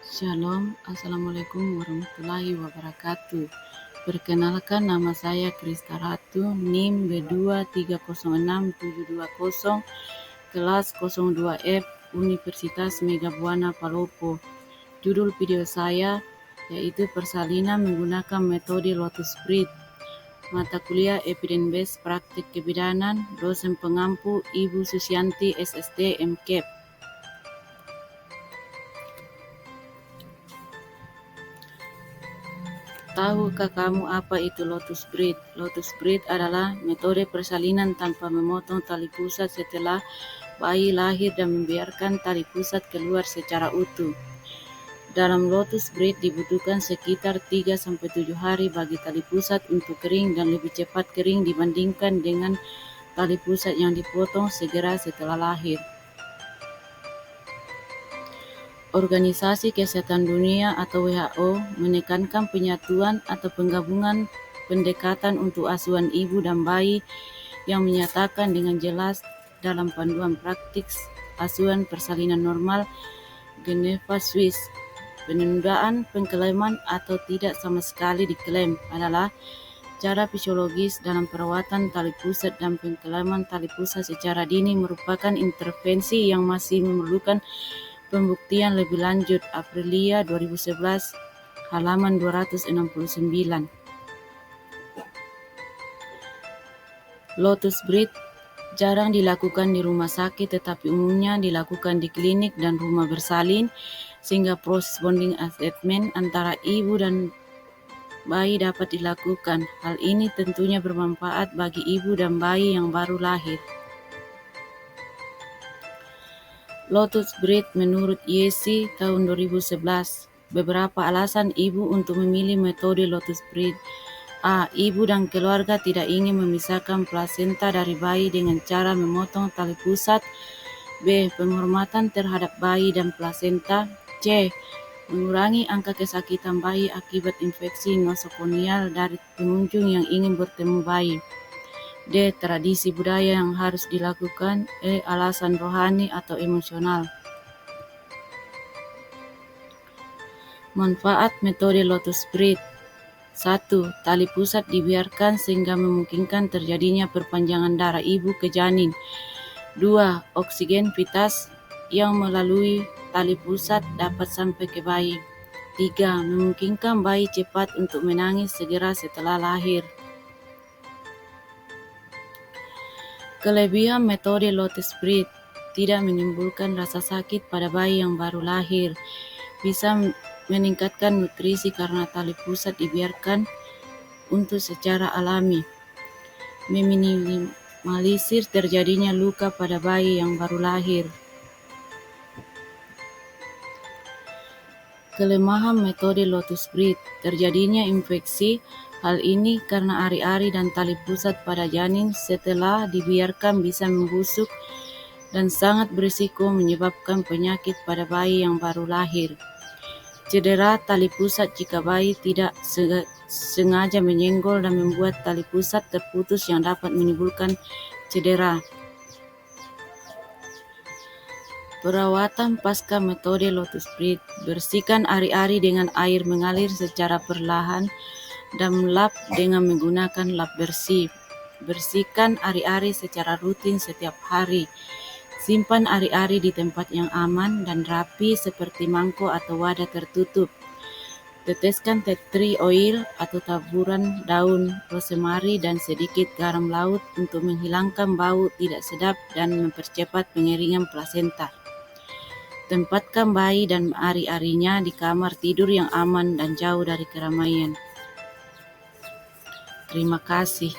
Shalom, Assalamualaikum warahmatullahi wabarakatuh. Perkenalkan, nama saya Krista Ratu, NIM B2306720, kelas 02F, Universitas Mega Buana Palopo. Judul video saya yaitu persalinan menggunakan metode Lotus Bridge. Mata kuliah Evidence Based Praktik Kebidanan, dosen pengampu Ibu Susianti SST MKEP. Tahukah kamu apa itu Lotus Bridge? Lotus Bridge adalah metode persalinan tanpa memotong tali pusat setelah bayi lahir dan membiarkan tali pusat keluar secara utuh. Dalam Lotus Bridge dibutuhkan sekitar 3-7 hari bagi tali pusat untuk kering dan lebih cepat kering dibandingkan dengan tali pusat yang dipotong segera setelah lahir. Organisasi Kesehatan Dunia atau WHO menekankan penyatuan atau penggabungan pendekatan untuk asuhan ibu dan bayi yang menyatakan dengan jelas dalam panduan praktik asuhan persalinan normal Geneva, Swiss. Penundaan pengklaiman atau tidak sama sekali diklaim adalah cara fisiologis dalam perawatan tali pusat, dan pengklaiman tali pusat secara dini merupakan intervensi yang masih memerlukan pembuktian lebih lanjut. Aprilia 2011, halaman 269. Lotus Bridge jarang dilakukan di rumah sakit, tetapi umumnya dilakukan di klinik dan rumah bersalin, sehingga proses bonding attachment antara ibu dan bayi dapat dilakukan. Hal ini tentunya bermanfaat bagi ibu dan bayi yang baru lahir. Lotus Bridge menurut Yesi tahun 2011. Beberapa alasan ibu untuk memilih metode Lotus Bridge. A. Ibu dan keluarga tidak ingin memisahkan plasenta dari bayi dengan cara memotong tali pusat. B. Penghormatan terhadap bayi dan plasenta. C. Mengurangi angka kesakitan bayi akibat infeksi nosokonial dari pengunjung yang ingin bertemu bayi. D. Tradisi budaya yang harus dilakukan. E. Alasan rohani atau emosional. Manfaat metode Lotus Bridge. 1. Tali pusat dibiarkan sehingga memungkinkan terjadinya perpanjangan darah ibu ke janin. 2. Oksigen vitas yang melalui tali pusat dapat sampai ke bayi. 3. Memungkinkan bayi cepat untuk menangis segera setelah lahir. Kelebihan metode Lotus Bridge: tidak menimbulkan rasa sakit pada bayi yang baru lahir, bisa meningkatkan nutrisi karena tali pusat dibiarkan untuk secara alami, meminimalisir terjadinya luka pada bayi yang baru lahir. Kelemahan metode Lotus Bridge: terjadinya infeksi. Hal ini karena ari-ari dan tali pusat pada janin setelah dibiarkan bisa membusuk dan sangat berisiko menyebabkan penyakit pada bayi yang baru lahir. Cedera tali pusat: jika bayi tidak sengaja menyenggol dan membuat tali pusat terputus yang dapat menimbulkan cedera. Perawatan pasca metode Lotus Bridge: bersihkan ari-ari dengan air mengalir secara perlahan dan lap dengan menggunakan lap bersih. Bersihkan ari-ari secara rutin setiap hari. Simpan ari-ari di tempat yang aman dan rapi seperti mangkok atau wadah tertutup. Teteskan tea tree oil atau taburan daun rosemary dan sedikit garam laut untuk menghilangkan bau tidak sedap dan mempercepat pengeringan plasenta. Tempatkan bayi dan ari-arinya di kamar tidur yang aman dan jauh dari keramaian. Terima kasih.